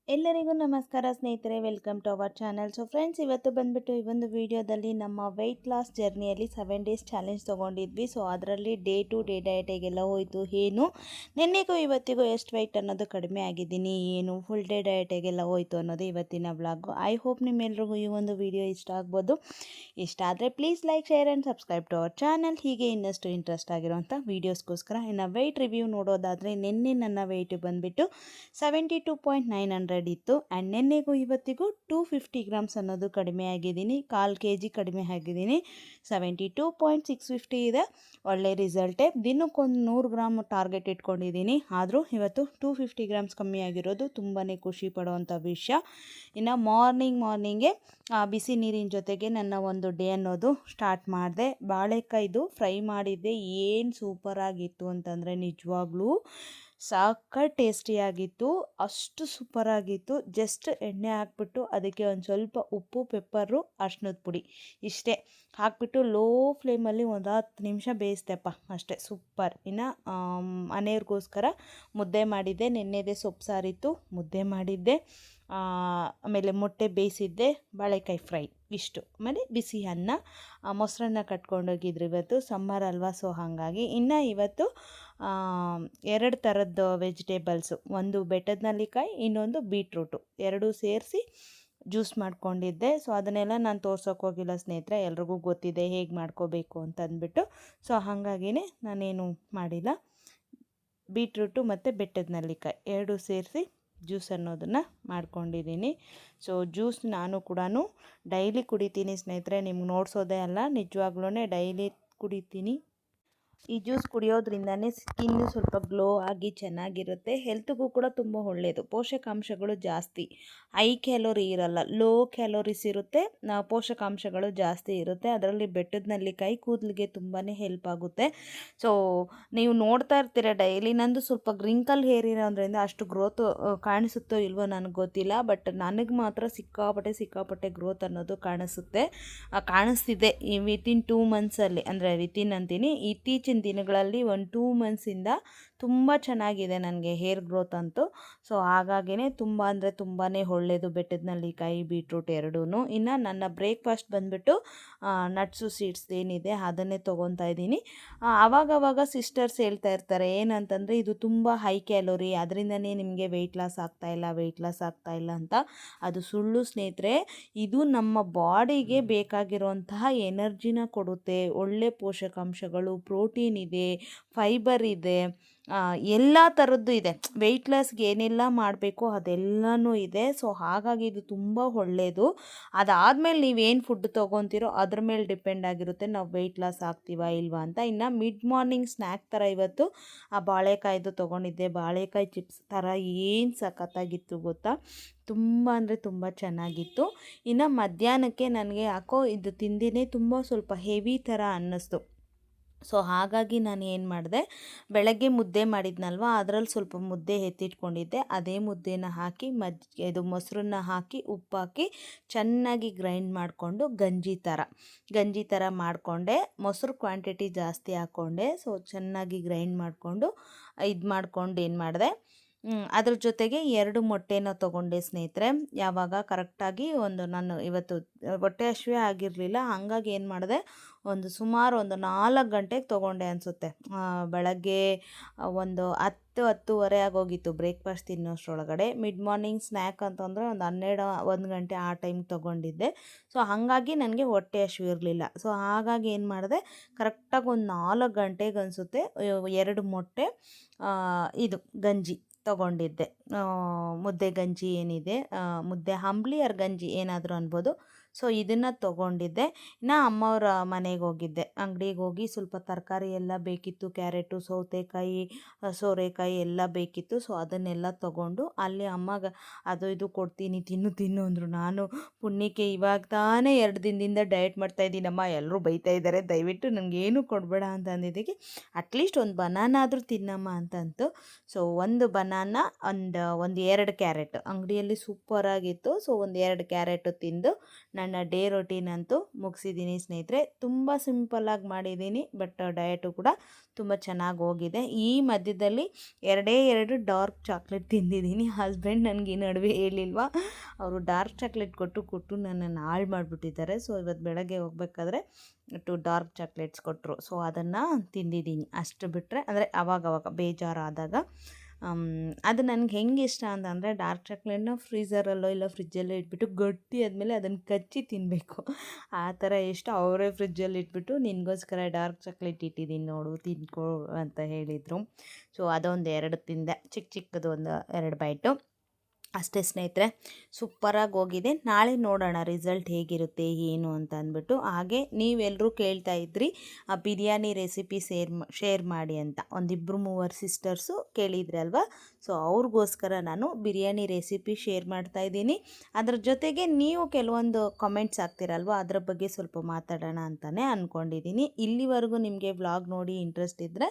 ಎಲ್ಲರಿಗೂ ನಮಸ್ಕಾರ ಸ್ನೇಹಿತರೆ, welcome to our channel. So friends, ಇವತ್ತು ಬಂದುಬಿಟ್ಟು ಈ ಒಂದು ವಿಡಿಯೋದಲ್ಲಿ ನಮ್ಮ ವೆಯ್ಟ್ ಲಾಸ್ ಜರ್ನಿಯಲ್ಲಿ 7 ಡೇಸ್ ಚಾಲೆಂಜ್ ತೊಗೊಂಡಿದ್ವಿ. ಸೊ ಅದರಲ್ಲಿ ಡೇ ಟು ಡೇ ಡಯಟಿಗೆಲ್ಲ ಹೋಯಿತು. ಏನು ನಿನ್ನೆಗೂ ಇವತ್ತಿಗೂ ಎಷ್ಟು ವೆಯ್ಟ್ ಅನ್ನೋದು ಕಡಿಮೆ ಆಗಿದ್ದೀನಿ, ಏನು ಫುಲ್ ಡೇ ಡಯಟಿಗೆಲ್ಲ ಹೋಯಿತು ಅನ್ನೋದು ಇವತ್ತಿನ ವ್ಲಾಗು. ಐ ಹೋಪ್ ನಿಮ್ಮೆಲ್ರಿಗೂ ಈ ಒಂದು ವಿಡಿಯೋ ಇಷ್ಟ ಆಗ್ಬೋದು. ಇಷ್ಟ ಆದರೆ please like, share and subscribe to our channel. ಹೀಗೆ ಇನ್ನಷ್ಟು ಇಂಟ್ರೆಸ್ಟ್ ಆಗಿರೋಂಥ ವೀಡಿಯೋಸ್ಗೋಸ್ಕರ. ಇನ್ನು ವೆಯ್ಟ್ ರಿವ್ಯೂ ನೋಡೋದಾದರೆ, ನಿನ್ನೆ ನನ್ನ ವೆಯ್ಟ್ ಬಂದುಬಿಟ್ಟು 72.900 ಇತ್ತು. ಆ್ಯಂಡ್ ನಿನ್ನೆಗೂ ಇವತ್ತಿಗೂ 250 ಗ್ರಾಮ್ಸ್ ಅನ್ನೋದು ಕಡಿಮೆ ಆಗಿದ್ದೀನಿ. 1/4 kg ಕಡಿಮೆ ಆಗಿದ್ದೀನಿ. 72.650 ಇದೆ. ಒಳ್ಳೆ ರಿಸಲ್ಟೇ. ದಿನಕ್ಕೊಂದು 100 ಗ್ರಾಮ್ ಟಾರ್ಗೆಟ್ ಇಟ್ಕೊಂಡಿದ್ದೀನಿ. ಆದರೂ ಇವತ್ತು 250 ಗ್ರಾಮ್ಸ್ ಕಮ್ಮಿ ಆಗಿರೋದು ತುಂಬಾ ಖುಷಿ ಪಡುವಂಥ ವಿಷಯ. ಇನ್ನು ಮಾರ್ನಿಂಗೆ ಬಿಸಿ ನೀರಿನ ಜೊತೆಗೆ ನನ್ನ ಒಂದು ಡೇ ಅನ್ನೋದು ಸ್ಟಾರ್ಟ್ ಮಾಡಿದೆ. ಬಾಳೆಕಾಯ್ದು ಫ್ರೈ ಮಾಡಿದ್ದೆ. ಏನು ಸೂಪರಾಗಿತ್ತು ಅಂತಂದರೆ ನಿಜವಾಗ್ಲೂ ಸಖತ್ ಟೇಸ್ಟಿಯಾಗಿತ್ತು. ಅಷ್ಟು ಸೂಪರಾಗಿತ್ತು. ಜಸ್ಟ್ ಎಣ್ಣೆ ಹಾಕ್ಬಿಟ್ಟು ಅದಕ್ಕೆ ಒಂದು ಸ್ವಲ್ಪ ಉಪ್ಪು, ಪೆಪ್ಪರು, ಅರ್ಶಿನದ ಪುಡಿ ಇಷ್ಟೇ ಹಾಕ್ಬಿಟ್ಟು ಲೋ ಫ್ಲೇಮಲ್ಲಿ ಒಂದು 10 ನಿಮಿಷ ಬೇಯಿಸ್ದೆಪ್ಪ, ಅಷ್ಟೇ. ಸೂಪರ್. ಇನ್ನು ಮನೆಯವ್ರಿಗೋಸ್ಕರ ಮುದ್ದೆ ಮಾಡಿದ್ದೆ. ನೆನ್ನೆದೇ ಸೊಪ್ಪು ಸಾರಿತ್ತು, ಮುದ್ದೆ ಮಾಡಿದ್ದೆ. ಆಮೇಲೆ ಮೊಟ್ಟೆ ಬೇಯಿಸಿದ್ದೆ, ಬಾಳೆಕಾಯಿ ಫ್ರೈ ಇಷ್ಟು. ಆಮೇಲೆ ಬಿಸಿ ಅನ್ನ, ಮೊಸರನ್ನ ಕಟ್ಕೊಂಡೋಗಿದ್ರು. ಇವತ್ತು ಸಮ್ಮರ್ ಅಲ್ವಾ, ಸೊ ಹಾಗಾಗಿ. ಇನ್ನು ಇವತ್ತು 2 ಥರದ್ದು ವೆಜಿಟೇಬಲ್ಸು, ಒಂದು ಬೆಟ್ಟದ ನೆಲ್ಲಿಕಾಯಿ, ಇನ್ನೊಂದು ಬೀಟ್ರೂಟು, ಎರಡೂ ಸೇರಿಸಿ ಜ್ಯೂಸ್ ಮಾಡ್ಕೊಂಡಿದ್ದೆ. ಸೊ ಅದನ್ನೆಲ್ಲ ನಾನು ತೋರ್ಸೋಕೆ ಹೋಗಿಲ್ಲ ಸ್ನೇಹಿತರೆ, ಎಲ್ರಿಗೂ ಗೊತ್ತಿದೆ ಹೇಗೆ ಮಾಡ್ಕೋಬೇಕು ಅಂತ ಅಂದ್ಬಿಟ್ಟು. ಸೊ ಹಾಗಾಗಿನೇ ನಾನೇನು ಮಾಡಿಲ್ಲ. ಬೀಟ್ರೂಟು ಮತ್ತು ಬೆಟ್ಟದ ನೆಲ್ಲಿಕಾಯಿ ಎರಡೂ ಸೇರಿಸಿ ಜ್ಯೂಸ್ ಅನ್ನೋದನ್ನು ಮಾಡ್ಕೊಂಡಿದ್ದೀನಿ. ಸೊ ಜ್ಯೂಸ್ ನಾನು ಕೂಡ ಡೈಲಿ ಕುಡಿತೀನಿ ಸ್ನೇಹಿತರೆ. ನಿಮ್ಗೆ ನೋಡಿಸೋದೇ ಅಲ್ಲ, ನಿಜವಾಗ್ಲೂ ಡೈಲಿ ಕುಡಿತೀನಿ. ಈ ಜ್ಯೂಸ್ ಕುಡಿಯೋದ್ರಿಂದನೇ ಸ್ಕಿನ್ನು ಸ್ವಲ್ಪ ಗ್ಲೋ ಆಗಿ ಚೆನ್ನಾಗಿರುತ್ತೆ. ಹೆಲ್ತ್ಗೂ ಕೂಡ ತುಂಬ ಒಳ್ಳೆಯದು. ಪೋಷಕಾಂಶಗಳು ಜಾಸ್ತಿ, ಹೈ ಕ್ಯಾಲೋರಿ ಇರಲ್ಲ, ಲೋ ಕ್ಯಾಲೋರೀಸ್ ಇರುತ್ತೆ, ಪೋಷಕಾಂಶಗಳು ಜಾಸ್ತಿ ಇರುತ್ತೆ. ಅದರಲ್ಲಿ ಬೆಟ್ಟದ ನೆಲ್ಲಿಕಾಯಿ ಕೂದಲಿಗೆ ತುಂಬಾ ಹೆಲ್ಪ್ ಆಗುತ್ತೆ. ಸೊ ನೀವು ನೋಡ್ತಾ ಇರ್ತೀರ ಡೈಲಿ. ನಂದು ಸ್ವಲ್ಪ ಗ್ರಿಂಕಲ್ ಹೇರ್ ಇರೋದ್ರಿಂದ ಅಷ್ಟು ಗ್ರೋತ್ ಕಾಣಿಸುತ್ತೋ ಇಲ್ವೋ ನನಗೆ ಗೊತ್ತಿಲ್ಲ, ಬಟ್ ನನಗೆ ಮಾತ್ರ ಸಿಕ್ಕಾಪಟ್ಟೆ ಗ್ರೋತ್ ಅನ್ನೋದು ಕಾಣಿಸ್ತಿದೆ ವಿತಿನ್ 2 ಮಂತ್ಸಲ್ಲಿ. ಅಂದರೆ ವಿತಿನ್ ಅಂತೀನಿ, ಇತ್ತೀಚಿನ ದಿನಗಳಲ್ಲಿ ಒಂದು 2 ಮಂತ್ಸಿಂದ ತುಂಬ ಚೆನ್ನಾಗಿದೆ ನನಗೆ ಹೇರ್ ಗ್ರೋತ್ ಅಂತೂ. ಸೊ ಹಾಗಾಗಿನೇ ತುಂಬ ಅಂದರೆ ತುಂಬಾ ಒಳ್ಳೆಯದು ಬೆಟ್ಟದ ನೆಲ್ಲಿಕಾಯಿ, ಬೀಟ್ರೂಟ್ ಎರಡೂ. ಇನ್ನು ನನ್ನ ಬ್ರೇಕ್ಫಾಸ್ಟ್ ಬಂದುಬಿಟ್ಟು ನಟ್ಸು, ಸೀಡ್ಸ್ ಏನಿದೆ ಅದನ್ನೇ ತೊಗೊತಾ ಇದ್ದೀನಿ. ಆವಾಗವಾಗ ಸಿಸ್ಟರ್ಸ್ ಹೇಳ್ತಾ ಇರ್ತಾರೆ ಏನಂತಂದರೆ, ಇದು ತುಂಬ ಹೈ ಕ್ಯಾಲೋರಿ, ಅದರಿಂದನೇ ನಿಮಗೆ ವೆಯ್ಟ್ ಲಾಸ್ ಆಗ್ತಾಯಿಲ್ಲ ಅಂತ. ಅದು ಸುಳ್ಳು ಸ್ನೇಹಿತರೆ. ಇದು ನಮ್ಮ ಬಾಡಿಗೆ ಬೇಕಾಗಿರುವಂತಹ ಎನರ್ಜಿನ ಕೊಡುತ್ತೆ. ಒಳ್ಳೆ ಪೋಷಕಾಂಶಗಳು, ಪ್ರೋಟೀನ್ ಇದೆ, ಫೈಬರ್ ಇದೆ, ಎಲ್ಲ ಥರದ್ದು ಇದೆ. ವೆಯ್ಟ್ ಲಾಸ್ಗೆ ಏನೆಲ್ಲ ಮಾಡಬೇಕು ಅದೆಲ್ಲನೂ ಇದೆ. ಸೊ ಹಾಗಾಗಿ ಇದು ತುಂಬ ಒಳ್ಳೆಯದು. ಅದಾದಮೇಲೆ ನೀವೇನು ಫುಡ್ ತೊಗೊತೀರೋ ಅದ್ರ ಮೇಲೆ ಡಿಪೆಂಡ್ ಆಗಿರುತ್ತೆ ನಾವು ವೆಯ್ಟ್ ಲಾಸ್ ಆಗ್ತೀವಾ ಇಲ್ವಾ ಅಂತ. ಇನ್ನು ಮಿಡ್ ಮಾರ್ನಿಂಗ್ ಸ್ನ್ಯಾಕ್ ಥರ ಇವತ್ತು ಆ ಬಾಳೆಕಾಯ್ದು ತೊಗೊಂಡಿದ್ದೆ. ಬಾಳೆಕಾಯಿ ಚಿಪ್ಸ್ ಥರ ಏನು ಸಖತ್ತಾಗಿತ್ತು ಗೊತ್ತಾ, ತುಂಬ ಅಂದರೆ ತುಂಬ ಚೆನ್ನಾಗಿತ್ತು. ಇನ್ನು ಮಧ್ಯಾಹ್ನಕ್ಕೆ ನನಗೆ ಯಾಕೋ ಇದು ತಿಂದಿನೇ ತುಂಬ ಸ್ವಲ್ಪ ಹೆವಿ ಥರ ಅನ್ನಿಸ್ತು. ಸೊ ಹಾಗಾಗಿ ನಾನು ಏನು ಮಾಡಿದೆ, ಬೆಳಗ್ಗೆ ಮುದ್ದೆ ಮಾಡಿದ್ನಲ್ವ, ಅದರಲ್ಲಿ ಸ್ವಲ್ಪ ಮುದ್ದೆ ಎತ್ತಿಟ್ಕೊಂಡಿದ್ದೆ. ಅದೇ ಮುದ್ದೆನ ಹಾಕಿ ಇದು ಮೊಸರನ್ನ ಹಾಕಿ ಉಪ್ಪು ಹಾಕಿ ಚೆನ್ನಾಗಿ ಗ್ರೈಂಡ್ ಮಾಡಿಕೊಂಡು ಗಂಜಿ ಥರ ಮಾಡಿಕೊಂಡೆ. ಮೊಸರು ಕ್ವಾಂಟಿಟಿ ಜಾಸ್ತಿ ಹಾಕ್ಕೊಂಡೆ. ಸೊ ಚೆನ್ನಾಗಿ ಗ್ರೈಂಡ್ ಮಾಡಿಕೊಂಡು ಏನು ಮಾಡಿದೆ, ಅದ್ರ ಜೊತೆಗೆ 2 ಮೊಟ್ಟೆನ ತೊಗೊಂಡೆ ಸ್ನೇಹಿತರೆ. ಯಾವಾಗ ಕರೆಕ್ಟಾಗಿ ನಾನು ಇವತ್ತು ಹೊಟ್ಟೆ ಹಸಿವೆ ಆಗಿರಲಿಲ್ಲ, ಹಾಗಾಗಿ ಏನು ಮಾಡಿದೆ, ಸುಮಾರು ಒಂದು 4 ಗಂಟೆಗೆ ತೊಗೊಂಡೆ ಅನಿಸುತ್ತೆ. ಬೆಳಗ್ಗೆ ಒಂದು 10-10:30 ಆಗೋಗಿತ್ತು ಬ್ರೇಕ್ಫಾಸ್ಟ್ ತಿನ್ನೋಷ್ಟರೊಳಗಡೆ. ಮಿಡ್ ಮಾರ್ನಿಂಗ್ ಸ್ನ್ಯಾಕ್ ಅಂತಂದರೆ ಒಂದು 1 ಗಂಟೆ ಆ ಟೈಮ್ ತೊಗೊಂಡಿದ್ದೆ. ಸೊ ಹಾಗಾಗಿ ನನಗೆ ಹೊಟ್ಟೆ ಹಸಿವು ಇರಲಿಲ್ಲ. ಸೊ ಹಾಗಾಗಿ ಏನು ಮಾಡಿದೆ, ಕರೆಕ್ಟಾಗಿ ಒಂದು 4 ಗಂಟೆಗೆ ಅನಿಸುತ್ತೆ 2 ಮೊಟ್ಟೆ, ಇದು ಗಂಜಿ ತೊಗೊಂಡಿದ್ದೆ. ಮುದ್ದೆ ಗಂಜಿ ಏನಿದೆ, ಮುದ್ದೆ ಅಂಬ್ಲಿ ಆರ್ ಗಂಜಿ ಏನಾದರೂ ಅನ್ಬೋದು. ಸೊ ಇದನ್ನು ತೊಗೊಂಡಿದ್ದೆ. ಇನ್ನು ಅಮ್ಮವ್ರ ಮನೆಗೆ ಹೋಗಿದ್ದೆ. ಅಂಗಡಿಗೆ ಹೋಗಿ ಸ್ವಲ್ಪ ತರಕಾರಿ ಎಲ್ಲ ಬೇಕಿತ್ತು, ಕ್ಯಾರೆಟು, ಸೌತೆಕಾಯಿ, ಸೋರೆಕಾಯಿ ಎಲ್ಲ ಬೇಕಿತ್ತು. ಸೊ ಅದನ್ನೆಲ್ಲ ತೊಗೊಂಡು ಅಲ್ಲಿ ಅಮ್ಮಗೆ ಅದು ಇದು ಕೊಡ್ತೀನಿ, ತಿನ್ನು ಅಂದರು. ನಾನು ಪುಣ್ಯಕ್ಕೆ ಇವಾಗ ತಾನೇ 2 ದಿನದಿಂದ ಡಯಟ್ ಮಾಡ್ತಾಯಿದ್ದೀನಮ್ಮ, ಎಲ್ಲರೂ ಬೈತಾ ಇದ್ದಾರೆ, ದಯವಿಟ್ಟು ನನಗೇನು ಕೊಡಬೇಡ ಅಂತ ಅಂದಿದ್ದಕ್ಕೆ ಅಟ್ಲೀಸ್ಟ್ ಒಂದು ಬನಾನ ಆದರೂ ತಿನ್ನಮ್ಮ ಅಂತಂತು. ಸೊ ಒಂದು ಬನಾನ, ಒಂದು 2 ಕ್ಯಾರೆಟ್ ಅಂಗಡಿಯಲ್ಲಿ ಸೂಪರಾಗಿತ್ತು. ಸೊ ಒಂದು 2 ಕ್ಯಾರೆಟು ತಿಂದು ನನ್ನ ಡೇ ರೊಟೀನ್ ಅಂತೂ ಮುಗಿಸಿದ್ದೀನಿ ಸ್ನೇಹಿತರೆ. ತುಂಬ ಸಿಂಪಲ್ಲಾಗಿ ಮಾಡಿದ್ದೀನಿ, ಬಟ್ ಡಯಟು ಕೂಡ ತುಂಬ ಚೆನ್ನಾಗಿ ಹೋಗಿದೆ. ಈ ಮಧ್ಯದಲ್ಲಿ 2 ಡಾರ್ಕ್ ಚಾಕ್ಲೇಟ್ ತಿಂದಿದ್ದೀನಿ. ಹಸ್ಬೆಂಡ್ ನನಗೆ ಈ ನಡುವೆ ಹೇಳಿಲ್ವಾ, ಅವರು ಡಾರ್ಕ್ ಚಾಕ್ಲೇಟ್ ಕೊಟ್ಟು ನನ್ನನ್ನು ಹಾಳು ಮಾಡಿಬಿಟ್ಟಿದ್ದಾರೆ. ಸೊ ಇವತ್ತು ಬೆಳಗ್ಗೆ ಹೋಗ್ಬೇಕಾದ್ರೆ 2 ಡಾರ್ಕ್ ಚಾಕ್ಲೇಟ್ಸ್ ಕೊಟ್ಟರು. ಸೊ ಅದನ್ನು ತಿಂದಿದ್ದೀನಿ. ಅಷ್ಟು ಬಿಟ್ಟರೆ ಅಂದರೆ ಅವಾಗವಾಗ ಬೇಜಾರಾದಾಗ ಅದು ನನಗೆ ಹೆಂಗೆ ಇಷ್ಟ ಅಂತಂದರೆ ಡಾರ್ಕ್ ಚಾಕ್ಲೇಟ್ನ ಫ್ರೀಝರಲ್ಲೋ ಇಲ್ಲ ಫ್ರಿಜ್ಜಲ್ಲೋ ಇಟ್ಬಿಟ್ಟು ಗಟ್ಟಿ ಆದಮೇಲೆ ಅದನ್ನು ಕಚ್ಚಿ ತಿನ್ನಬೇಕು. ಆ ಥರ ಇಷ್ಟ. ಅವರೇ ಫ್ರಿಜ್ಜಲ್ಲಿ ಇಟ್ಬಿಟ್ಟು ನಿನಗೋಸ್ಕರ ಡಾರ್ಕ್ ಚಾಕ್ಲೇಟ್ ಇಟ್ಟಿದ್ದೀನಿ ನೋಡು ತಿನ್ಕೋ ಅಂತ ಹೇಳಿದರು. ಸೊ ಅದೊಂದು 2 ತಿಂದೆ, ಚಿಕ್ಕದು ಒಂದು 2 ಬೈಟು ಅಷ್ಟೇ ಸ್ನೇಹಿತರೆ. ಸೂಪರಾಗಿ ಹೋಗಿದೆ. ನಾಳೆ ನೋಡೋಣ ರಿಸಲ್ಟ್ ಹೇಗಿರುತ್ತೆ ಏನು ಅಂತ ಅಂದ್ಬಿಟ್ಟು. ಹಾಗೆ ನೀವೆಲ್ಲರೂ ಕೇಳ್ತಾ ಇದ್ರಿ ಆ ಬಿರಿಯಾನಿ ರೆಸಿಪಿ ಶೇರ್ ಮಾಡಿ ಅಂತ. 1-2-3 ಸಿಸ್ಟರ್ಸು ಕೇಳಿದ್ರಿ ಅಲ್ವಾ. ಸೊ ಅವ್ರಿಗೋಸ್ಕರ ನಾನು ಬಿರಿಯಾನಿ ರೆಸಿಪಿ ಶೇರ್ ಮಾಡ್ತಾಯಿದ್ದೀನಿ. ಅದ್ರ ಜೊತೆಗೆ ನೀವು ಕೆಲವೊಂದು ಕಮೆಂಟ್ಸ್ ಹಾಕ್ತಿರಲ್ವ, ಅದರ ಬಗ್ಗೆ ಸ್ವಲ್ಪ ಮಾತಾಡೋಣ ಅಂತಲೇ ಅಂದ್ಕೊಂಡಿದ್ದೀನಿ. ಇಲ್ಲಿವರೆಗೂ ನಿಮಗೆ ವ್ಲಾಗ್ ನೋಡಿ ಇಂಟ್ರೆಸ್ಟ್ ಇದ್ದರೆ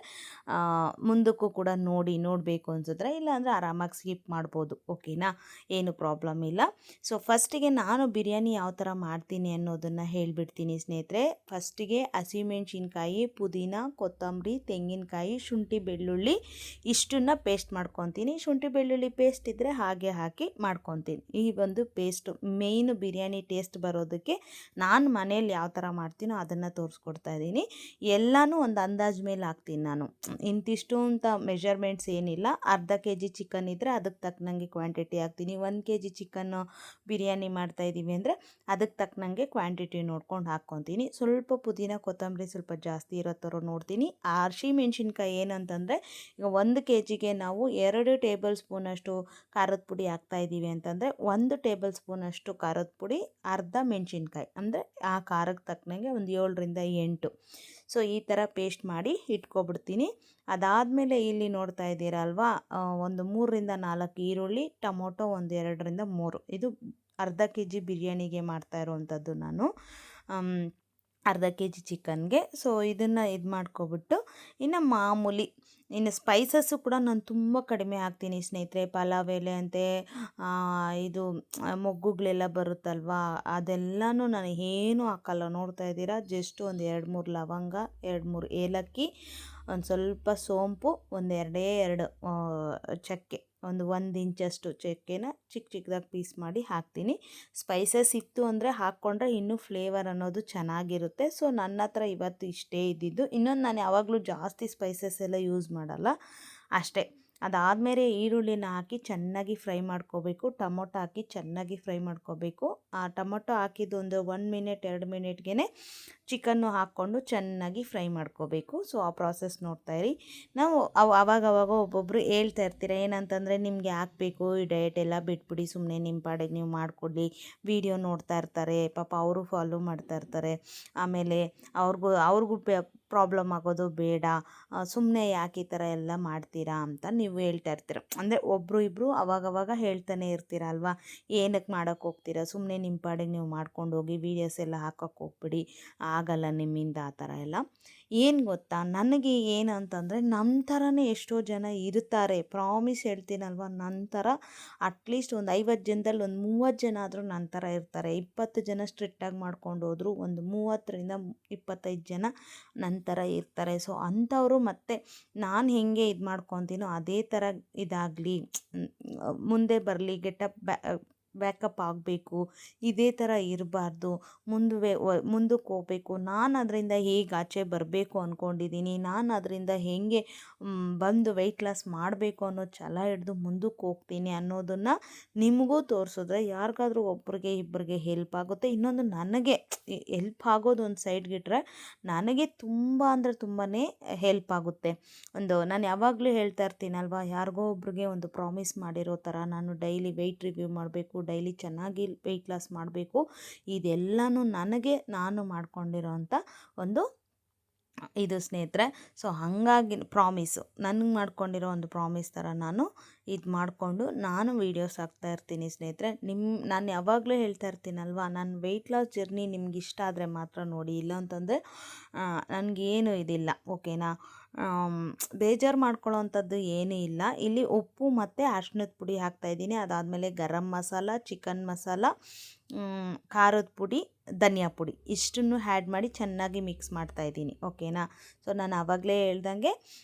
ಮುಂದಕ್ಕೂ ಕೂಡ ನೋಡಬೇಕು ಅನಿಸಿದ್ರೆ, ಇಲ್ಲಾಂದರೆ ಆರಾಮಾಗಿ ಸ್ಕಿಪ್ ಮಾಡ್ಬೋದು. ಓಕೆನಾ, ಏನು ಪ್ರಾಬ್ಲಮ್ ಇಲ್ಲ. ಸೊ ಫಸ್ಟಿಗೆ ನಾನು ಬಿರಿಯಾನಿ ಯಾವ ಥರ ಮಾಡ್ತೀನಿ ಅನ್ನೋದನ್ನು ಹೇಳಿಬಿಡ್ತೀನಿ ಸ್ನೇಹಿತರೆ. ಫಸ್ಟಿಗೆ ಹಸಿಮೆಣ್ಸಿನ್ಕಾಯಿ, ಪುದೀನ, ಕೊತ್ತಂಬರಿ, ತೆಂಗಿನಕಾಯಿ, ಶುಂಠಿ, ಬೆಳ್ಳುಳ್ಳಿ ಇಷ್ಟನ್ನು ಪೇಸ್ಟ್ ಮಾಡ್ಕೊತೀನಿ. ಶುಂಠಿ ಬೆಳ್ಳುಳ್ಳಿ ಪೇಸ್ಟ್ ಇದ್ದರೆ ಹಾಗೆ ಹಾಕಿ ಮಾಡ್ಕೊತೀನಿ. ಈ ಒಂದು ಪೇಸ್ಟು ಮೇಯ್ನು ಬಿರಿಯಾನಿ ಟೇಸ್ಟ್ ಬರೋದಕ್ಕೆ ನಾನು ಮನೇಲಿ ಯಾವ ಥರ ಮಾಡ್ತೀನೋ ಅದನ್ನು ತೋರಿಸ್ಕೊಡ್ತಾ ಇದ್ದೀನಿ. ಎಲ್ಲನೂ ಒಂದು ಅಂದಾಜು ಮೇಲೆ ಹಾಕ್ತೀನಿ ನಾನು. ಇಂತಿಷ್ಟು ಅಂತ ಮೆಷರ್ಮೆಂಟ್ಸ್ ಏನಿಲ್ಲ. ಅರ್ಧ kg ಚಿಕನ್ ಇದ್ದರೆ ಅದಕ್ಕೆ ತಕ್ಕನಂಗೆ ಕ್ವಾಂಟಿಟಿ ಹಾಕ್ತೀನಿ. 1 kg ಚಿಕನ್ನು ಬಿರಿಯಾನಿ ಮಾಡ್ತಾಯಿದ್ದೀವಿ ಅಂದರೆ ಅದಕ್ಕೆ ತಕ್ಕನಂಗೆ ಕ್ವಾಂಟಿಟಿ ನೋಡ್ಕೊಂಡು ಹಾಕ್ಕೊತೀನಿ. ಸ್ವಲ್ಪ ಪುದೀನ ಕೊತ್ತಂಬರಿ ಸ್ವಲ್ಪ ಜಾಸ್ತಿ ಇರೋ ಥರ ನೋಡ್ತೀನಿ. ಹಸಿಮೆಣ್ಸಿನ್ಕಾಯಿ ಏನಂತಂದರೆ ಈಗ 1 kgಗೆ ನಾವು 2 ಟೇಬಲ್ ಸ್ಪೂನಷ್ಟು ಖಾರದ ಪುಡಿ ಹಾಕ್ತಾಯಿದ್ದೀವಿ ಅಂತಂದರೆ 1 ಟೇಬಲ್ ಸ್ಪೂನಷ್ಟು ಖಾರದ ಪುಡಿ, ಅರ್ಧ ಮೆಣಸಿನ್ಕಾಯಿ ಅಂದರೆ ಆ ಖಾರಕ್ಕೆ ತಕ್ಕನಂಗೆ ಒಂದು 7-8. ಸೊ ಈ ಥರ ಪೇಸ್ಟ್ ಮಾಡಿ ಇಟ್ಕೊಬಿಡ್ತೀನಿ. ಅದಾದಮೇಲೆ ಇಲ್ಲಿ ನೋಡ್ತಾ ಇದ್ದೀರಲ್ವಾ, ಒಂದು 3-4 ಈರುಳ್ಳಿ, ಟೊಮೊಟೊ ಒಂದು 2-3. ಇದು ಅರ್ಧ kg ಬಿರಿಯಾನಿಗೆ ಮಾಡ್ತಾ ಇರೋವಂಥದ್ದು ನಾನು, ಅರ್ಧ kg ಚಿಕನ್ಗೆ. ಸೊ ಇದನ್ನು ಮಾಡ್ಕೊಬಿಟ್ಟು ಇನ್ನು ಮಾಮೂಲಿ ಸ್ಪೈಸಸ್ಸು ಕೂಡ ನಾನು ತುಂಬ ಕಡಿಮೆ ಹಾಕ್ತೀನಿ ಸ್ನೇಹಿತರೆ. ಪಲಾವ್ ಎಲೆ ಅಂತೆ ಇದು ಮೊಗ್ಗುಗಳೆಲ್ಲ ಬರುತ್ತಲ್ವ, ಅದೆಲ್ಲನೂ ನಾನು ಏನೂ ಹಾಕಲ್ಲ. ನೋಡ್ತಾ ಇದ್ದೀರಾ, ಜಸ್ಟ್ ಒಂದು 2-3 ಲವಂಗ, 2-3 ಏಲಕ್ಕಿ, ಒಂದು ಸ್ವಲ್ಪ ಸೋಂಪು, ಒಂದು 2 ಚಕ್ಕೆ, ಒಂದು 1 ಇಂಚಷ್ಟು ಚಕ್ಕೆನ ಚಿಕ್ಕದಾಗಿ ಪೀಸ್ ಮಾಡಿ ಹಾಕ್ತೀನಿ. ಸ್ಪೈಸಸ್ ಇತ್ತು ಅಂದರೆ ಹಾಕ್ಕೊಂಡ್ರೆ ಇನ್ನೂ ಫ್ಲೇವರ್ ಅನ್ನೋದು ಚೆನ್ನಾಗಿರುತ್ತೆ. ಸೊ ನನ್ನ ಹತ್ರ ಇವತ್ತು ಇಷ್ಟೇ ಇದ್ದಿದ್ದು. ಇನ್ನೊಂದು, ನಾನು ಯಾವಾಗಲೂ ಜಾಸ್ತಿ ಸ್ಪೈಸಸ್ ಎಲ್ಲ ಯೂಸ್ ಮಾಡಲ್ಲ ಅಷ್ಟೇ. ಅದಾದಮೇಲೆ ಈರುಳ್ಳಿನ ಹಾಕಿ ಚೆನ್ನಾಗಿ ಫ್ರೈ ಮಾಡ್ಕೋಬೇಕು. ಟೊಮೊಟೊ ಹಾಕಿ ಚೆನ್ನಾಗಿ ಫ್ರೈ ಮಾಡ್ಕೋಬೇಕು. ಆ ಟೊಮೊಟೊ ಹಾಕಿದ್ದು ಒಂದು 1 ಮಿನಿಟ್ 2 ಮಿನಿಟ್ಗೆ ಚಿಕನ್ನು ಹಾಕ್ಕೊಂಡು ಚೆನ್ನಾಗಿ ಫ್ರೈ ಮಾಡ್ಕೋಬೇಕು. ಸೊ ಆ ಪ್ರಾಸೆಸ್ ನೋಡ್ತಾಯಿರಿ. ನಾವು ಅವಾಗವಾಗ ಒಬ್ಬೊಬ್ಬರು ಹೇಳ್ತಾ ಇರ್ತೀರ ಏನಂತಂದರೆ, ನಿಮಗೆ ಹಾಕಬೇಕು ಈ ಡಯಟ್ ಎಲ್ಲ ಬಿಟ್ಬಿಡಿ, ಸುಮ್ಮನೆ ನಿಮ್ಮ ಪಾಡಿಗೆ ನೀವು ಮಾಡಿಕೊಡ್ಲಿ, ವಿಡಿಯೋ ನೋಡ್ತಾ ಇರ್ತಾರೆ ಪಾಪ, ಅವರು ಫಾಲೋ ಮಾಡ್ತಾ ಇರ್ತಾರೆ, ಆಮೇಲೆ ಅವ್ರಿಗೂ ಪ್ರಾಬ್ಲಮ್ ಆಗೋದು ಬೇಡ, ಸುಮ್ಮನೆ ಯಾಕೆ ಈ ಥರ ಎಲ್ಲ ಮಾಡ್ತೀರಾ ಅಂತ ನೀವು ಹೇಳ್ತಾ ಇರ್ತೀರ. ಅಂದರೆ ಒಬ್ಬರು ಇಬ್ಬರು ಅವಾಗವಾಗ ಹೇಳ್ತಾನೆ ಇರ್ತೀರ ಅಲ್ವಾ, ಏನಕ್ಕೆ ಮಾಡೋಕ್ಕೆ ಹೋಗ್ತೀರಾ, ಸುಮ್ಮನೆ ನಿಮ್ಮ ಪಾಡಿಗೆ ನೀವು ಮಾಡ್ಕೊಂಡು ಹೋಗಿ, ವೀಡಿಯೋಸ್ ಎಲ್ಲ ಹಾಕೋಕ್ಕೆ ಹೋಗ್ಬಿಡಿ, ಆಗಲ್ಲ ನಿಮ್ಮಿಂದ ಆ ಥರ ಎಲ್ಲ. ಏನು ಗೊತ್ತಾ, ನನಗೆ ಏನು ಅಂತಂದರೆ ನಮ್ಮ ಥರನೇ ಎಷ್ಟೋ ಜನ ಇರ್ತಾರೆ. ಪ್ರಾಮಿಸ್ ಹೇಳ್ತೀನಲ್ವ, ನನ್ನ ಥರ ಅಟ್ಲೀಸ್ಟ್ ಒಂದು 50 ಜನದಲ್ಲಿ ಒಂದು 30 ಜನ ಆದರೂ ನನ್ನ ಥರ ಇರ್ತಾರೆ. 20 ಜನ ಸ್ಟ್ರಿಕ್ಟಾಗಿ ಮಾಡ್ಕೊಂಡು ಹೋದ್ರು ಒಂದು 30-25 ಜನ ನನ್ನ ಥರ ಇರ್ತಾರೆ. ಸೊ ಅಂಥವರು ಮತ್ತೆ ನಾನು ಹೆಂಗೆ ಮಾಡ್ಕೊತೀನೋ ಅದೇ ಥರ ಇದಾಗಲಿ, ಮುಂದೆ ಬರಲಿ, ಬ್ಯಾಕಪ್ ಆಗಬೇಕು, ಇದೇ ಥರ ಇರಬಾರ್ದು, ಮುಂದಕ್ಕೆ ಹೋಗಬೇಕು, ನಾನು ಅದರಿಂದ ಹೇಗೆ ಆಚೆ ಬರಬೇಕು ಅಂದ್ಕೊಂಡಿದ್ದೀನಿ, ನಾನು ಅದರಿಂದ ಹೇಗೆ ಬಂದು ವೆಯ್ಟ್ ಲಾಸ್ ಮಾಡಬೇಕು ಅನ್ನೋ ಛಲ ಹಿಡಿದು ಮುಂದಕ್ಕೆ ಹೋಗ್ತೀನಿ ಅನ್ನೋದನ್ನು ನಿಮಗೂ ತೋರಿಸಿದ್ರೆ ಯಾರಿಗಾದ್ರೂ ಒಬ್ಬರಿಗೆ ಇಬ್ಬರಿಗೆ ಹೆಲ್ಪ್ ಆಗುತ್ತೆ. ಇನ್ನೊಂದು, ನನಗೆ ಹೆಲ್ಪ್ ಆಗೋದು ಒಂದು ಸೈಡ್ಗಿಟ್ರೆ ನನಗೆ ತುಂಬ ಅಂದರೆ ತುಂಬಾ ಹೆಲ್ಪ್ ಆಗುತ್ತೆ. ನಾನು ಯಾವಾಗಲೂ ಹೇಳ್ತಾ ಇರ್ತೀನಲ್ವ, ಯಾರಿಗೋ ಒಬ್ರಿಗೆ ಒಂದು ಪ್ರಾಮಿಸ್ ಮಾಡಿರೋ ಥರ ನಾನು ಡೈಲಿ ವೆಯ್ಟ್ ರಿವ್ಯೂ ಮಾಡಬೇಕು, ಡೈಲಿ ಚೆನ್ನಾಗಿ ವೆಯ್ಟ್ ಲಾಸ್ ಮಾಡಬೇಕು, ಇದೆಲ್ಲನೂ ನಾನು ಮಾಡ್ಕೊಂಡಿರೋ ಅಂಥ ಒಂದು ಇದು ಸ್ನೇಹಿತರೆ. ಸೊ ಹಾಗಾಗಿ ನನಗೆ ಮಾಡ್ಕೊಂಡಿರೋ ಒಂದು ಪ್ರಾಮಿಸ್ ಥರ ನಾನು ಮಾಡಿಕೊಂಡು ನಾನು ವೀಡಿಯೋಸ್ ಹಾಕ್ತಾ ಇರ್ತೀನಿ ಸ್ನೇಹಿತರೆ. ನಾನು ಯಾವಾಗಲೂ ಹೇಳ್ತಾ ಇರ್ತೀನಲ್ವ, ನನ್ನ ವೆಯ್ಟ್ ಲಾಸ್ ಜರ್ನಿ ನಿಮ್ಗೆ ಇಷ್ಟ ಆದರೆ ಮಾತ್ರ ನೋಡಿ, ಇಲ್ಲ ಅಂತಂದರೆ ನನಗೇನು ಇದಿಲ್ಲ. ಓಕೆನಾ, ಬೇಜಾರು ಮಾಡ್ಕೊಳ್ಳೋ ಅಂಥದ್ದು ಏನೂ ಇಲ್ಲ. ಇಲ್ಲಿ ಉಪ್ಪು ಮತ್ತು ಅರ್ಶಿಣದ ಪುಡಿ ಹಾಕ್ತಾಯಿದ್ದೀನಿ. ಅದಾದಮೇಲೆ ಗರಂ ಮಸಾಲ, ಚಿಕನ್ ಮಸಾಲ, ಖಾರದ ಪುಡಿ, ಧನಿಯಾ ಪುಡಿ ಇಷ್ಟನ್ನು ಆ್ಯಡ್ ಮಾಡಿ ಚೆನ್ನಾಗಿ ಮಿಕ್ಸ್ ಮಾಡ್ತಾಯಿದ್ದೀನಿ. ಓಕೆನಾ. ಸೊ ನಾನು ಆವಾಗಲೇ ಹೇಳ್ದಂಗೆ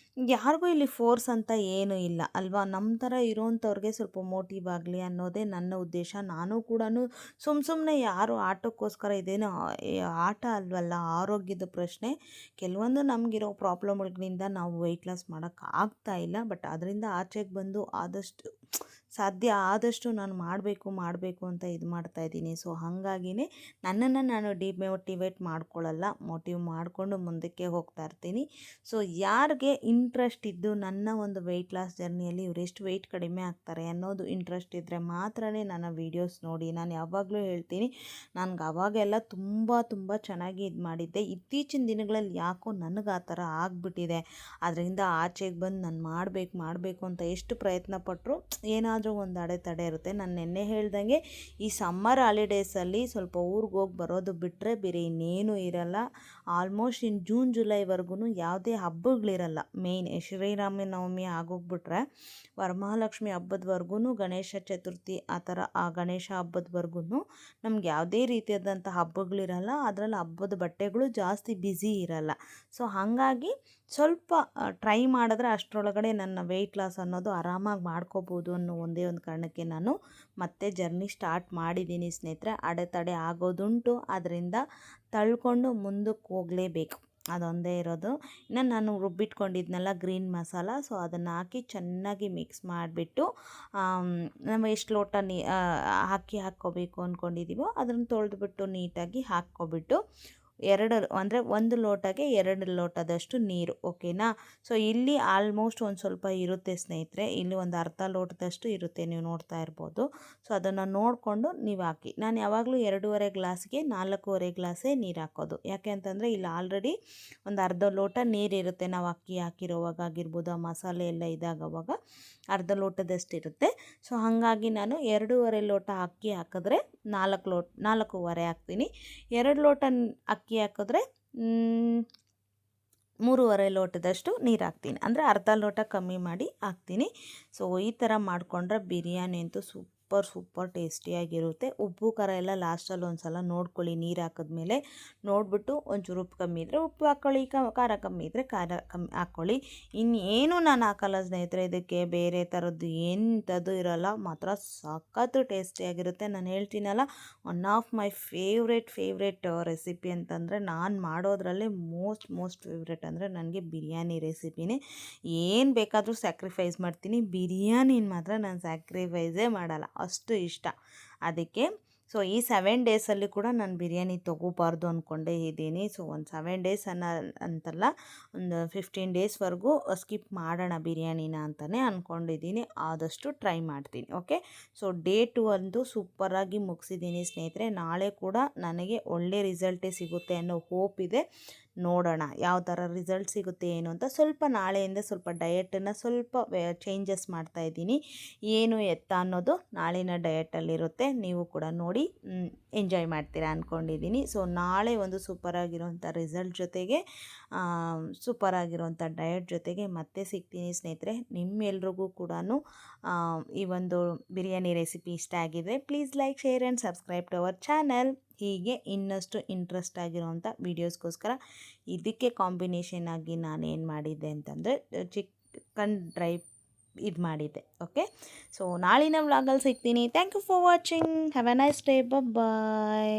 ಯಾರಿಗೂ ಇಲ್ಲಿ ಫೋರ್ಸ್ ಅಂತ ಏನೂ ಇಲ್ಲ ಅಲ್ವಾ. ನಮ್ಮ ಥರ ಇರೋವಂಥವ್ರಿಗೆ ಸ್ವಲ್ಪ ಮೋಟಿವ್ ಆಗಲಿ ಅನ್ನೋದೇ ನನ್ನ ಉದ್ದೇಶ. ನಾನು ಕೂಡ ಸುಮ್ಮನೆ ಯಾರು ಆಟಕ್ಕೋಸ್ಕರ ಇದೇನು ಆಟ ಅಲ್ವಲ್ಲ, ಆರೋಗ್ಯದ ಪ್ರಶ್ನೆ. ಕೆಲವೊಂದು ನಮಗಿರೋ ಪ್ರಾಬ್ಲಮ್ಗಳಿಂದ ನಾವು ವೆಯ್ಟ್ ಲಾಸ್ ಮಾಡೋಕ್ಕಾಗ್ತಾ ಇಲ್ಲ. ಬಟ್ ಅದರಿಂದ ಆಚೆಗೆ ಬಂದು ಆದಷ್ಟು ಸಾಧ್ಯ ಆದಷ್ಟು ನಾನು ಮಾಡಬೇಕು ಅಂತ ಇದು ಮಾಡ್ತಾಯಿದ್ದೀನಿ. ಸೊ ಹಾಗಾಗಿನೇ ನನ್ನನ್ನು ನಾನು ಡಿಮೋಟಿವೇಟ್ ಮಾಡ್ಕೊಳ್ಳಲ್ಲ, ಮೋಟಿವ್ ಮಾಡಿಕೊಂಡು ಮುಂದಕ್ಕೆ ಹೋಗ್ತಾ ಇರ್ತೀನಿ. ಸೊ ಯಾರಿಗೆ ಇಂಟ್ರೆಸ್ಟ್ ಇದ್ದು ನನ್ನ ಒಂದು ವೆಯ್ಟ್ ಲಾಸ್ ಜರ್ನಿಯಲ್ಲಿ ಇವರೆಷ್ಟು ವೆಯ್ಟ್ ಕಡಿಮೆ ಆಗ್ತಾರೆ ಅನ್ನೋದು ಇಂಟ್ರೆಸ್ಟ್ ಇದ್ದರೆ ಮಾತ್ರನೇ ನನ್ನ ವೀಡಿಯೋಸ್ ನೋಡಿ. ನಾನು ಯಾವಾಗಲೂ ಹೇಳ್ತೀನಿ, ನನಗೆ ಅವಾಗೆಲ್ಲ ತುಂಬ ಚೆನ್ನಾಗಿ ಇದು ಮಾಡಿದ್ದೆ. ಇತ್ತೀಚಿನ ದಿನಗಳಲ್ಲಿ ಯಾಕೋ ನನಗೆ ಆ ಥರ ಆಗಿಬಿಟ್ಟಿದೆ. ಅದರಿಂದ ಆಚೆಗೆ ಬಂದು ನಾನು ಮಾಡಬೇಕು ಅಂತ ಎಷ್ಟು ಪ್ರಯತ್ನ ಪಟ್ಟರು ಏನಾದರೂ ಒಂದು ಅಡೆತಡೆ ಇರುತ್ತೆ. ನಾನು ನಿನ್ನೆ ಹೇಳ್ದಂಗೆ ಈ ಸಮ್ಮರ್ ಹಾಲಿಡೇಸಲ್ಲಿ ಸ್ವಲ್ಪ ಊರಿಗೆ ಹೋಗಿ ಬರೋದು ಬಿಟ್ಟರೆ ಬೇರೆ ಇನ್ನೇನು ಇರಲ್ಲ. ಆಲ್ಮೋಸ್ಟ್ ಇನ್ನು ಜೂನ್ ಜುಲೈವರೆಗೂ ಯಾವುದೇ ಹಬ್ಬಗಳಿರಲ್ಲ. ಮೇಯ್ನ್ ಶ್ರೀರಾಮನವಮಿ ಆಗೋಗ್ಬಿಟ್ರೆ ವರಮಹಾಲಕ್ಷ್ಮಿ ಹಬ್ಬದವರೆಗೂ, ಗಣೇಶ ಚತುರ್ಥಿ ಆ ಥರ ಆ ಗಣೇಶ ಹಬ್ಬದವರೆಗೂ ನಮ್ಗೆ ಯಾವುದೇ ರೀತಿಯಾದಂಥ ಹಬ್ಬಗಳಿರಲ್ಲ. ಅದರಲ್ಲಿ ಹಬ್ಬದ ಬಟ್ಟೆಗಳು ಜಾಸ್ತಿ ಬ್ಯುಸಿ ಇರಲ್ಲ. ಸೊ ಹಾಗಾಗಿ ಸ್ವಲ್ಪ ಟ್ರೈ ಮಾಡಿದ್ರೆ ಅಷ್ಟರೊಳಗಡೆ ನನ್ನ ವೆಯ್ಟ್ ಲಾಸ್ ಅನ್ನೋದು ಆರಾಮಾಗಿ ಮಾಡ್ಕೋಬೋದು ಅನ್ನೋ ಒಂದೇ ಒಂದು ಕಾರಣಕ್ಕೆ ನಾನು ಮತ್ತೆ ಜರ್ನಿ ಸ್ಟಾರ್ಟ್ ಮಾಡಿದ್ದೀನಿ ಸ್ನೇಹಿತರೆ. ಅಡೆತಡೆ ಆಗೋದುಂಟು, ಅದರಿಂದ ತಳ್ಕೊಂಡು ಮುಂದಕ್ಕೆ ಹೋಗಲೇಬೇಕು, ಅದೊಂದೇ ಇರೋದು. ಇನ್ನು ನಾನು ರುಬ್ಬಿಟ್ಕೊಂಡಿದ್ನಲ್ಲ ಗ್ರೀನ್ ಮಸಾಲ, ಸೊ ಅದನ್ನು ಹಾಕಿ ಚೆನ್ನಾಗಿ ಮಿಕ್ಸ್ ಮಾಡಿಬಿಟ್ಟು ನಾವು ಎಷ್ಟು ಲೋಟ ಅಕ್ಕಿ ಹಾಕ್ಕೋಬೇಕು ಅಂದ್ಕೊಂಡಿದ್ದೀವೋ ಅದನ್ನು ತೊಳೆದ್ಬಿಟ್ಟು ನೀಟಾಗಿ ಹಾಕ್ಕೊಬಿಟ್ಟು ಒಂದು ಲೋಟಗೆ 2 ಲೋಟದಷ್ಟು ನೀರು. ಓಕೆನಾ. ಸೊ ಇಲ್ಲಿ ಆಲ್ಮೋಸ್ಟ್ ಒಂದು ಸ್ವಲ್ಪ ಇರುತ್ತೆ ಸ್ನೇಹಿತರೆ, ಇಲ್ಲಿ ಒಂದು ಅರ್ಧ ಲೋಟದಷ್ಟು ಇರುತ್ತೆ, ನೀವು ನೋಡ್ತಾ ಇರ್ಬೋದು. ಸೊ ಅದನ್ನು ನೋಡಿಕೊಂಡು ನೀವು ಹಾಕಿ. ನಾನು ಯಾವಾಗಲೂ 2.5 ಗ್ಲಾಸ್ಗೆ 4.5 ಗ್ಲಾಸೇ ನೀರು ಹಾಕೋದು. ಯಾಕೆ ಅಂತಂದರೆ ಇಲ್ಲಿ ಆಲ್ರೆಡಿ ಒಂದು ಅರ್ಧ ಲೋಟ ನೀರಿರುತ್ತೆ. ನಾವು ಅಕ್ಕಿ ಹಾಕಿರೋವಾಗ ಆಗಿರ್ಬೋದು, ಆ ಮಸಾಲೆ ಎಲ್ಲ ಇದಾಗೋವಾಗ ಅರ್ಧ ಲೋಟದಷ್ಟು ಇರುತ್ತೆ. ಸೊ ಹಾಗಾಗಿ ನಾನು 2.5 ಲೋಟ ಅಕ್ಕಿ ಹಾಕಿದ್ರೆ 4.5 ಹಾಕ್ತೀನಿ. 2 ಲೋಟ ಅಕ್ಕಿ ಹಾಕಿದ್ರೆ 3.5 ಲೋಟದಷ್ಟು ನೀರು ಹಾಕ್ತೀನಿ. ಅಂದರೆ ಅರ್ಧ ಲೋಟ ಕಮ್ಮಿ ಮಾಡಿ ಹಾಕ್ತೀನಿ. ಸೊ ಈ ಥರ ಮಾಡಿಕೊಂಡ್ರೆ ಬಿರಿಯಾನಿ ಅಂತೂ ಸೂಪರ್ ಟೇಸ್ಟಿಯಾಗಿರುತ್ತೆ. ಉಪ್ಪು ಖಾರ ಎಲ್ಲ ಲಾಸ್ಟಲ್ಲಿ ಒಂದು ಸಲ ನೋಡ್ಕೊಳ್ಳಿ. ನೀರು ಹಾಕಿದ್ಮೇಲೆ ನೋಡಿಬಿಟ್ಟು ಒಂಚೂರು ಉಪ್ಪು ಕಮ್ಮಿ ಇದ್ದರೆ ಉಪ್ಪು ಹಾಕ್ಕೊಳ್ಳಿ, ಖಾರ ಕಮ್ಮಿ ಇದ್ದರೆ ಖಾರ ಕಮ್ಮಿ ಹಾಕ್ಕೊಳ್ಳಿ. ಇನ್ನೇನು ನಾನು ಹಾಕಲ್ಲ ಸ್ನೇಹಿತರೆ, ಇದಕ್ಕೆ ಬೇರೆ ಥರದ್ದು ಎಂಥದ್ದು ಇರೋಲ್ಲ. ಮಾತ್ರ ಸಖತ್ತು ಟೇಸ್ಟಿಯಾಗಿರುತ್ತೆ. ನಾನು ಹೇಳ್ತೀನಲ್ಲ, one of my favourite recipe ಅಂತಂದರೆ, ನಾನು ಮಾಡೋದ್ರಲ್ಲೇ ಮೋಸ್ಟ್ ಫೇವ್ರೆಟ್ ಅಂದರೆ ನನಗೆ ಬಿರಿಯಾನಿ ರೆಸಿಪಿನೇ. ಏನು ಬೇಕಾದರೂ ಸ್ಯಾಕ್ರಿಫೈಸ್ ಮಾಡ್ತೀನಿ, ಬಿರಿಯಾನಿನ ಮಾತ್ರ ನಾನು ಸ್ಯಾಕ್ರಿಫೈಸೇ ಮಾಡಲ್ಲ, ಅಷ್ಟು ಇಷ್ಟ. ಅದಕ್ಕೆ ಸೊ ಈ 7 ಡೇಸಲ್ಲಿ ಕೂಡ ನಾನು ಬಿರಿಯಾನಿ ತೊಗೋಬಾರ್ದು ಅಂದ್ಕೊಂಡೇ ಇದ್ದೀನಿ. ಸೊ ಒಂದು 7 ಡೇಸ್ ಅಂತಲ್ಲ, ಒಂದು 15 ಡೇಸ್ವರೆಗೂ ಸ್ಕಿಪ್ ಮಾಡೋಣ ಬಿರಿಯಾನಿನ ಅಂತಲೇ ಅಂದ್ಕೊಂಡಿದ್ದೀನಿ. ಆದಷ್ಟು ಟ್ರೈ ಮಾಡ್ತೀನಿ. ಓಕೆ. ಸೊ ಡೇ 2 ಅಂತೂ ಸೂಪರಾಗಿ ಮುಗಿಸಿದ್ದೀನಿ ಸ್ನೇಹಿತರೆ. ನಾಳೆ ಕೂಡ ನನಗೆ ಒಳ್ಳೆ ರಿಸಲ್ಟೇ ಸಿಗುತ್ತೆ ಅನ್ನೋ ಹೋಪ್ ಇದೆ. ನೋಡೋಣ ಯಾವ ಥರ ರಿಸಲ್ಟ್ ಸಿಗುತ್ತೆ ಏನು ಅಂತ. ಸ್ವಲ್ಪ ನಾಳೆಯಿಂದ ಸ್ವಲ್ಪ ಡಯಟನ್ನು ಸ್ವಲ್ಪ ಚೇಂಜಸ್ ಮಾಡ್ತಾಯಿದ್ದೀನಿ. ಏನು ಎತ್ತ ಅನ್ನೋದು ನಾಳಿನ ಡಯಟಲ್ಲಿರುತ್ತೆ. ನೀವು ಕೂಡ ನೋಡಿ ಎಂಜಾಯ್ ಮಾಡ್ತೀರಾ ಅಂದ್ಕೊಂಡಿದ್ದೀನಿ. ಸೊ ನಾಳೆ ಒಂದು ಸೂಪರಾಗಿರೋಂಥ ರಿಸಲ್ಟ್ ಜೊತೆಗೆ ಸೂಪರಾಗಿರೋಂಥ ಡಯಟ್ ಜೊತೆಗೆ ಮತ್ತೆ ಸಿಗ್ತೀನಿ ಸ್ನೇಹಿತರೆ. ನಿಮ್ಮೆಲ್ರಿಗೂ ಕೂಡ ಈ ಒಂದು ಬಿರಿಯಾನಿ ರೆಸಿಪಿ ಇಷ್ಟ ಆಗಿದೆ, please like, share and subscribe to our channel. ಹೀಗೆ ಇನ್ನಷ್ಟು ಇಂಟ್ರೆಸ್ಟ್ ಆಗಿರೋಂಥ ವೀಡಿಯೋಸ್ಗೋಸ್ಕರ ಇದಕ್ಕೆ ಕಾಂಬಿನೇಷನ್ ಆಗಿ ನಾನೇನು ಮಾಡಿದ್ದೆ ಅಂತಂದರೆ ಚಿಕನ್ ಡ್ರೈ ಇದು ಮಾಡಿದ್ದೆ. ಓಕೆ. ಸೊ ನಾಳಿನ ವ್ಲಾಗಲ್ಲಿ ಸಿಗ್ತೀನಿ. Thank you for watching. Have a nice day. Bye.